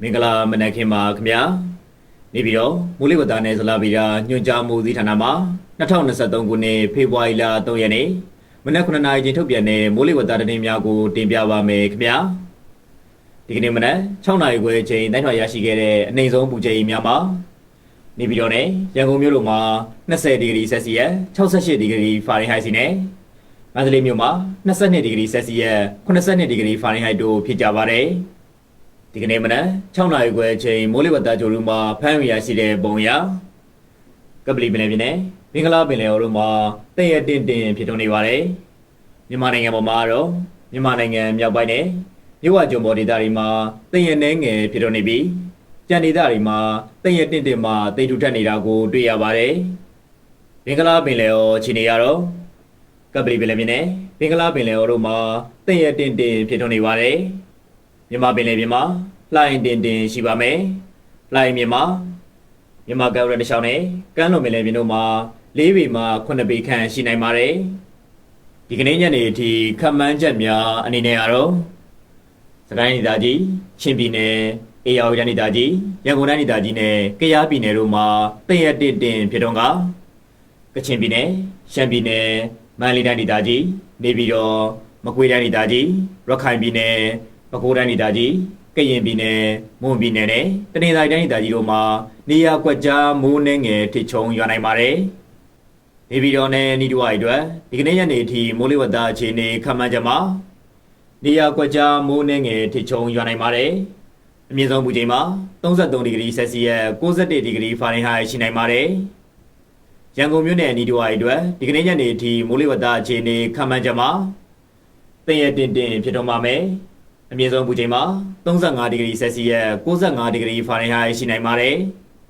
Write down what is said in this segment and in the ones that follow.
မင်္ဂလာမနက်ခင်းပါခင်ဗျာနေပြီးတော့မိုးလေဝသနဲ့ဇလာဗီရာညွှန်ကြားမှုသီးဌာနမှာ2023ခုနှစ်ဖေဖော်ဝါရီလ3ရက်နေ့မနက်9:00နာရီချိန်ထုတ်ပြန်တဲ့မိုးလေဝသသတင်းများကိုတင်ပြပါမယ်ခင်ဗျာဒီကနေ့မနက်6:00နာရီခွဲချိန်တိုင်းထွာရရှိခဲ့တဲ့အနှိမ်ဆုံးပူချိန်များမှာနေပြီးတော့နဲ့ရန်ကုန်မြို့လိုမှာ20ဒီဂရီဆယ်စီယပ်68ဒီဂရီဖာရင်ဟိုက်စီနဲ့မန္တလေးမြို့မှာ22ဒီဂရီဆယ်စီယပ်82ဒီဂရီဖာရင်ဟိုက်တို့ဖြစ်ကြပါတယ်ဒီကနေ့မနက်6:00နာရီခွဲချိန်မိုးလေဝသကြိုးရူမှာဖမ်းရရှိတဲ့ပုံရကပလီပင်လယ်ပြင်နဲ့မင်္ဂလာပင်လယ်အော်တို့မှာတည့်ရတင်ဖြစ်ထွန်းနေပါတယ်မြန်မာနိုင်ငံပေါ်မှာတော့မြန်မာနိုင်ငံမြောက်ပိုင်းနဲ့မြဝကျွန်းပေါ်ဒေသတွေမှာတည့်ရနှဲငယ်ဖြစ်ထွန်းနေပြီးကြံဒေသတွေမှာတည့်ရတင်မှာတိတ်ထူထပ်နေတာကိုတွေ့ရပါတယ်မင်္ဂလာပင်လယ်အော်ခြေနေရတော့ကပလီပင်လယ်ပြင်နဲ့မင်္ဂလာပင်လယ်အော်တို့မှာတည့်ရတင်ဖြစ်ထွန်းနေပါတယ်မြန်မာပင်လယ်ပြင်မှာလှိုင်းတင်ရှိပါမယ်။လှိုင်းမြင်မှာမြန်မာကမ်းရိုးတလျှောက်နဲ့ကမ်းလွန်ပင်လယ်ပြင်တို့မှာ4ပေမှ9ပေခန့်ရှိနိုင်ပါတယ်။ဒီကနေ့ညနေအထိခန့်မှန်းချက်များအနေနဲ့ကတော့စကိုင်းဒေသကြီးချင်းပြည်နယ်အေရဝတီဒေသကြီးရန်ကုန်တိုင်းဒေသကြီးနဲ့ကယားပြည်နယ်တို့မှာတည့်ရတင်ဖြစ်တော့ကချင်ပြည်နယ်ရှမ်းပြည်နယ်မန္တလေးတိုင်းဒေသကြီးနေပြည်တော်မကွေးတိုင်းဒေသကြီးရခိုင်ပြည်နယ်ပဲခူးတိုင်းဒေသကြီးကရင်ပြည်နယ်မွန်ပြည်နယ်နဲ့တနင်္သာရီတိုင်းဒေသကြီးတို့မှာနေရာကွက်ကြားမိုးနှင်းငယ်ထစ်ချုံရွာနိုင်ပါတယ်။နေပြည်တော်နဲ့နီးတူဝိုင်အတွက်ဒီကနေ့ညနေအထိမိုးလေဝသအခြေအနေခန့်မှန်းချက်မှာနေရာကွက်ကြားမိုးနှင်းငယ်ထစ်ချုံရွာနိုင်ပါတယ်။အမြင့်ဆုံးပူချိန်မှာ33ဒီဂရီဆယ်စီယပ်61ဒီဂရီဖာရင်ဟိုက်ရှိနိုင်ပါတယ်။ရန်ကုန်မြို့နယ်နီးတူဝိုင်အတွက်ဒီကနေ့ညနေအထိမိုးလေဝသအခြေအနေခန့်မှန်းချက်မှာတည့်ရတင်ဖြစ်တော့မှာမယ်။အမြင့်ဆုံးပူချိန်မှာ35ဒီဂရီဆယ်စီယပ်65ဒီဂရီဖာရင်ဟိုက်ရှိနိုင်ပါတယ်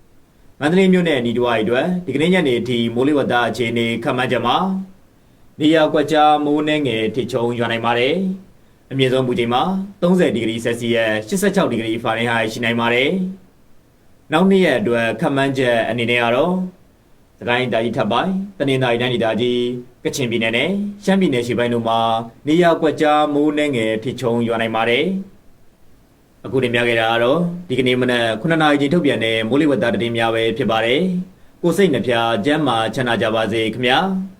။မန္တလေးမြို့နယ်နီးတူဝိုင်အတွက်ဒီကနေ့ညနေအထိမိုးလေဝသအခြေအနေခန့်မှန်းချက်မှာနေရာကွက်ကြားမိုးနှင်းငယ်ထစ်ချုံရွာနိုင်ပါတယ်။အမြင့်ဆုံးပူချိန်မှာ30ဒီဂရီဆယ်စီယပ်86ဒီဂရီဖာရင်ဟိုက်ရှိနိုင်ပါတယ်။နောက်နေ့ရက်အတွက်ခန့်မှန်းချက်အနေနဲ့ကတော့စကိုင်းတိုင်းထပ်ပိုင်းတနင်္သာရီတိုင်းဒေသကြီးကချင်ပြည်နယ်နဲ့ရှမ်းပြည်နယ်ရှေ့ပိုင်းတို့မှာနေရာကွက်ကြားမိုးနှင်းငယ်ထစ်ချုံရွာနိုင်ပါတယ်။အခုတင်ပြခဲ့တာကတော့ဒီကနေ့မနက်9:00နာရီချိန်ထုတ်ပြန်တဲ့မိုးလေဝသသတင်းများပဲဖြစ်ပါတယ်။ကိုစိတ်နှပြကျန်းမာချမ်းသာကြပါစေခင်ဗျာ။